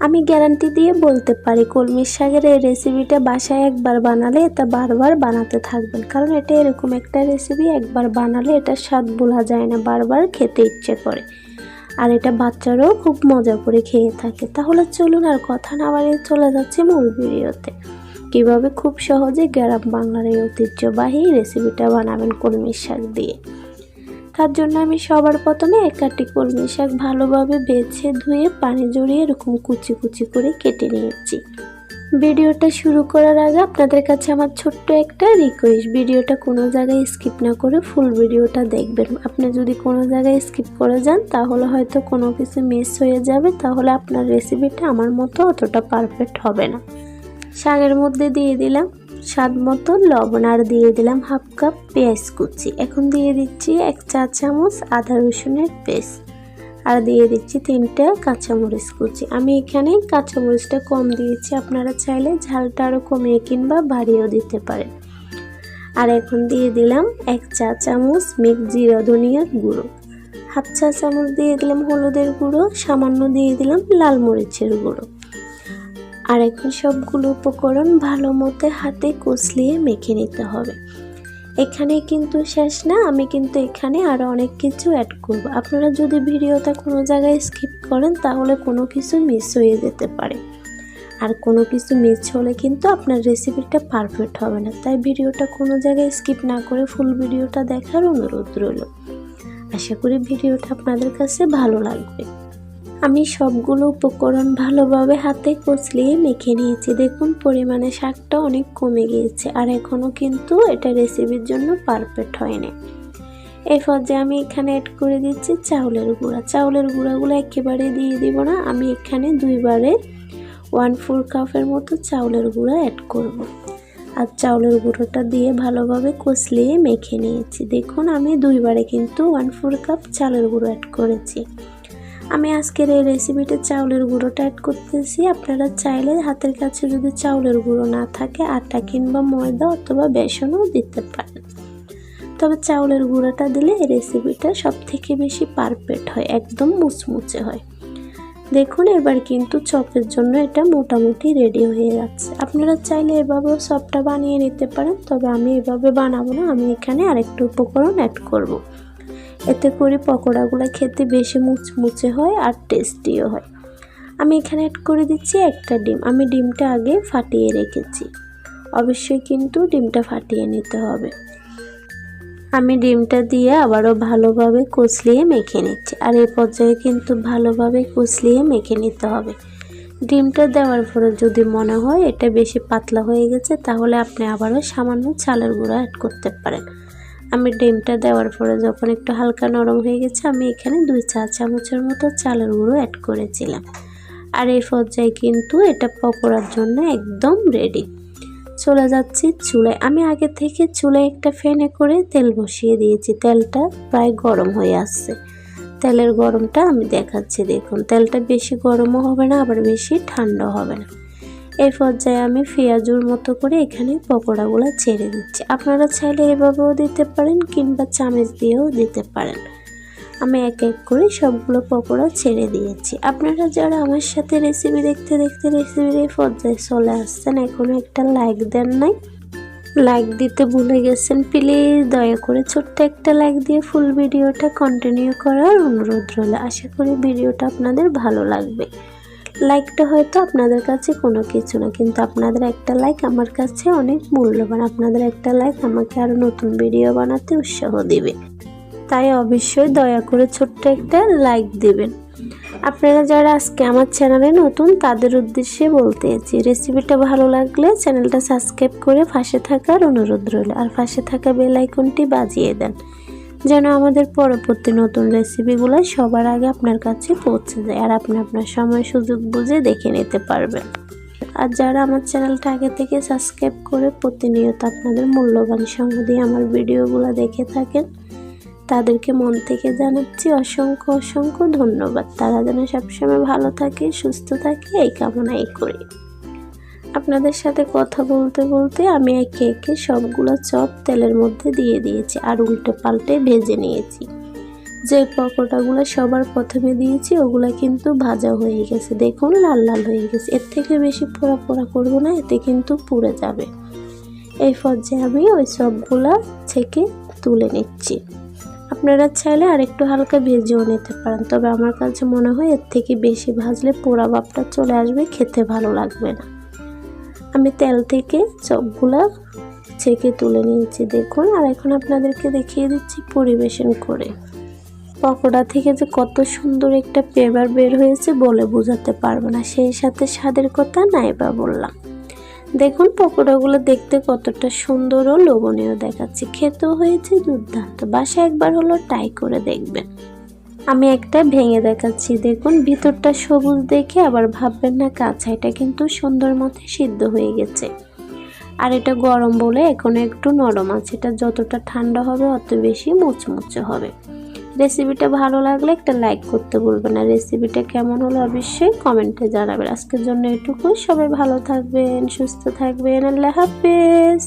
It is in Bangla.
আমি গ্যারান্টি দিয়ে বলতে পারি কলমির শাকের এই রেসিপিটা বাসায় একবার বানালে এটা বারবার বানাতে থাকবেন, কারণ এটা এরকম একটা রেসিপি একবার বানালে এটা স্বাদ ভোলা যায় না, বারবার খেতে ইচ্ছে করে। আর এটা বাচ্চারাও খুব মজা করে খেয়ে থাকে। তাহলে চলুন আর কথা না বাড়িয়ে চলে যাচ্ছে মূল ভিডিওতে। কীভাবে খুব সহজে গ্রাম বাংলার এই ঐতিহ্যবাহী রেসিপিটা বানাবেন কলমির শাক দিয়ে। তার জন্য আমি সবার প্রথমে এক আটি কলমি শাক ভালোভাবে বেছে ধুয়ে পানি জড়িয়ে এরকম কুচি কুচি করে কেটে নিয়েছি। ভিডিওটা শুরু করার আগে আপনাদের কাছে আমার ছোট্ট একটা রিকোয়েস্ট, ভিডিওটা কোনো জায়গায় স্কিপ না করে ফুল ভিডিওটা দেখবেন। আপনি যদি কোনো জায়গায় স্কিপ করে যান তাহলে হয়তো কোনো কিছু মিস হয়ে যাবে, তাহলে আপনার রেসিপিটা আমার মতো অতটা পারফেক্ট হবে না। শাকের মধ্যে দিয়ে দিলাম স্বাদ মতো লবণ, আর দিয়ে দিলাম হাফ কাপ পেঁয়াজ কুচি। এখন দিয়ে দিচ্ছি 1 চা চামচ আদা রসুনের পেস্ট, আর দিয়ে দিচ্ছি 3টা কাঁচামরিচ কুচি। আমি এখানে কাঁচামরিচটা কম দিয়েছি, আপনারা চাইলে ঝালটা আরও কমিয়ে কিংবা বাড়িয়েও দিতে পারেন। আর এখন দিয়ে দিলাম 1 চা চামচ মিক্স জিরা ধনিয়ার গুঁড়ো, হাফ চা চামচ দিয়ে দিলাম হলুদের গুঁড়ো, সামান্য দিয়ে দিলাম লাল মরিচের গুঁড়ো। আর এখন সবগুলো উপকরণ ভালো মতো হাতে কষলিয়ে মেখে নিতে হবে। এখানে কিন্তু শেষ না, আমি কিন্তু এখানে আরও অনেক কিছু অ্যাড করব। আপনারা যদি ভিডিওটা কোনো জায়গায় স্কিপ করেন তাহলে কোনো কিছু মিস হয়ে যেতে পারে, আর কোনো কিছু মিস হলে কিন্তু আপনার রেসিপিটা পারফেক্ট হবে না। তাই ভিডিওটা কোনো জায়গায় স্কিপ না করে ফুল ভিডিওটা দেখার অনুরোধ রইল। আশা করি ভিডিওটা আপনাদের কাছে ভালো লাগবে। আমি সবগুলো উপকরণ ভালোভাবে হাতে কচলিয়ে মেখে নিয়েছি। দেখুন পরিমাণে শাকটা অনেক কমে গিয়েছে, আর এখনও কিন্তু এটা রেসিপির জন্য পারফেক্ট হয়নি। এই পর্যায়ে আমি এখানে অ্যাড করে দিচ্ছি চাউলের গুঁড়া। চাউলের গুঁড়াগুলো একেবারে দিয়ে দিব না, আমি এখানে 2 বারে 1/4 কাপের মতো চাউলের গুঁড়া অ্যাড করব। আর চাউলের গুঁড়োটা দিয়ে ভালোভাবে কচলিয়ে মেখে নিয়েছি। দেখুন আমি 2 বারে কিন্তু 1/4 কাপ চালের গুঁড়ো অ্যাড করেছি। আমি আজকের এই রেসিপিতে চাউলের গুঁড়োটা অ্যাড করতেছি। আপনারা চাইলে হাতের কাছে যদি চাউলের গুঁড়ো না থাকে আটা কিংবা ময়দা অথবা বেসনও দিতে পারেন, তবে চাউলের গুঁড়োটা দিলে এই রেসিপিটা সবথেকে বেশি পারফেক্ট হয়, একদম মুচমুচে হয়। দেখুন এবার কিন্তু চপের জন্য এটা মোটামুটি রেডি হয়ে যাচ্ছে। আপনারা চাইলে এভাবেও চপটা বানিয়ে নিতে পারেন, তবে আমি এভাবে বানাবো না, আমি এখানে আরেকটু উপকরণ অ্যাড করব। এতে করে পকোড়াগুলো খেতে বেশি মুচমুচে হয় আর টেস্টিও হয়। আমি এখানে অ্যাড করে দিচ্ছি 1টা ডিম। আমি ডিমটা আগে ফাটিয়ে রেখেছি, অবশ্যই কিন্তু ডিমটা ফাটিয়ে নিতে হবে। আমি ডিমটা দিয়ে আবারও ভালোভাবে কচলিয়ে মেখে নিচ্ছি, আর এই পর্যায়ে কিন্তু ভালোভাবে কচলিয়ে মেখে নিতে হবে। ডিমটা দেওয়ার পরে যদি মনে হয় এটা বেশি পাতলা হয়ে গেছে তাহলে আপনি আবারও সামান্য চালের গুঁড়া অ্যাড করতে পারেন। আমি ডিমটা দেওয়ার পরে যখন একটু হালকা নরম হয়ে গেছে আমি এখানে 2 চা চামচের মতো চালের গুঁড়ো অ্যাড করেছিলাম। আর এই পর্যায়ে কিন্তু এটা পকোড়ার জন্য একদম রেডি। চলে যাচ্ছি চুলায়। আমি আগে থেকে চুলায় একটা ফ্যানে করে তেল বসিয়ে দিয়েছি, তেলটা প্রায় গরম হয়ে আসছে। তেলের গরমটা আমি দেখাচ্ছি। দেখুন তেলটা বেশি গরমও হবে না আবার বেশি ঠান্ডাও হবে না। এই পর্যায়ে আমি পেঁয়াজুর মতো করে এখানে পকোড়াগুলো ছেড়ে দিচ্ছি। আপনারা চাইলে এভাবেও দিতে পারেন কিংবা চামচ দিয়েও দিতে পারেন। আমি এক এক করে সবগুলো পকোড়া ছেড়ে দিয়েছি। আপনারা যারা আমার সাথে রেসিপি দেখতে দেখতে রেসিপির এই পর্যায়ে চলে আসছেন এখনও একটা লাইক দেন নাই, লাইক দিতে ভুলে গেছেন, প্লিজ দয়া করে ছোট্ট একটা লাইক দিয়ে ফুল ভিডিওটা কন্টিনিউ করার অনুরোধ রইল। আশা করি ভিডিওটা আপনাদের ভালো লাগবে। লাইকটা হয়তো আপনাদের কাছে কোনো কিছু না, কিন্তু আপনাদের একটা লাইক আমার কাছে অনেক মূল্যবান। আপনাদের একটা লাইক আমাকে আরও নতুন ভিডিও বানাতে উৎসাহ দিবে, তাই অবশ্যই দয়া করে ছোট্ট একটা লাইক দেবেন। আপনারা যারা আজকে আমার চ্যানেলে নতুন তাদের উদ্দেশ্যে বলতে চাইছি, রেসিপিটা ভালো লাগলে চ্যানেলটা সাবস্ক্রাইব করে পাশে থাকার অনুরোধ রইল, আর পাশে থাকা বেল আইকনটি বাজিয়ে দেন যেন আমাদের পরবর্তী নতুন রেসিপিগুলো সবার আগে আপনার কাছে পৌঁছে যায়, আর আপনি আপনার সময় সুযোগ বুঝে দেখে নিতে পারবেন। আর যারা আমার চ্যানেলটা আগে থেকে সাবস্ক্রাইব করে প্রতিনিয়ত আপনাদের মূল্যবান সময় দিয়ে আমার ভিডিওগুলো দেখে থাকেন তাদেরকে মন থেকে জানাচ্ছি অসংখ্য অসংখ্য ধন্যবাদ। তারা যেন সবসময় ভালো থাকে সুস্থ থাকে এই কামনাই করি। আপনাদের সাথে কথা বলতে বলতে আমি একে একে সবগুলো চপ তেলের মধ্যে দিয়ে দিয়েছি আর উল্টে পাল্টে ভেজে নিয়েছি। যে পকোড়াগুলো সবার প্রথমে দিয়েছি ওগুলা কিন্তু ভাজা হয়ে গেছে, দেখুন লাল লাল হয়ে গেছে। এর থেকে বেশি পোড়া পোড়া করবো না, এতে কিন্তু পুড়ে যাবে। এই পর্যায়ে আমি ওই সবগুলা ছেঁকে তুলে নিচ্ছি। আপনারা চাইলে আর একটু হালকা ভেজেও নিতে পারেন, তবে আমার কাছে মনে হয় এর থেকে বেশি ভাজলে পোড়া ভাবটা চলে আসবে, খেতে ভালো লাগবে না। আমি তেল থেকে সবগুলা ছেঁকে তুলে নিয়েছি দেখুন। আর এখন আপনাদেরকে দেখিয়ে দিচ্ছি পরিবেশন করে। পকোড়া থেকে যে কত সুন্দর একটা ফ্লেভার বের হয়েছে বলে বোঝাতে পারবো না, সেই সাথে স্বাদের কথা নাই বা বললাম। দেখুন পকোড়াগুলো দেখতে কতটা সুন্দর ও লোভনীয় দেখাচ্ছে, খেতেও হয়েছে দুর্দান্ত। বাসায় একবার হলো ট্রাই করে দেখবেন। আমি একটা ভেঙে দেখাচ্ছি, দেখুন ভিতরটা সবুজ দেখে আবার ভাববেন না কাঁচা, এটা কিন্তু সুন্দর মতো সিদ্ধ হয়ে গেছে। আর এটা গরম বলে এখন একটু নরম আছে, এটা যতটা ঠান্ডা হবে অত বেশি মুচমুচে হবে। রেসিপিটা ভালো লাগলে একটা লাইক করতে ভুলবেন না। রেসিপিটা কেমন হলো অবশ্যই কমেন্টে জানাবেন। আজকের জন্য এটুকুই, সবাই ভালো থাকবেন, সুস্থ থাকবেন, আল্লাহ হাফেজ।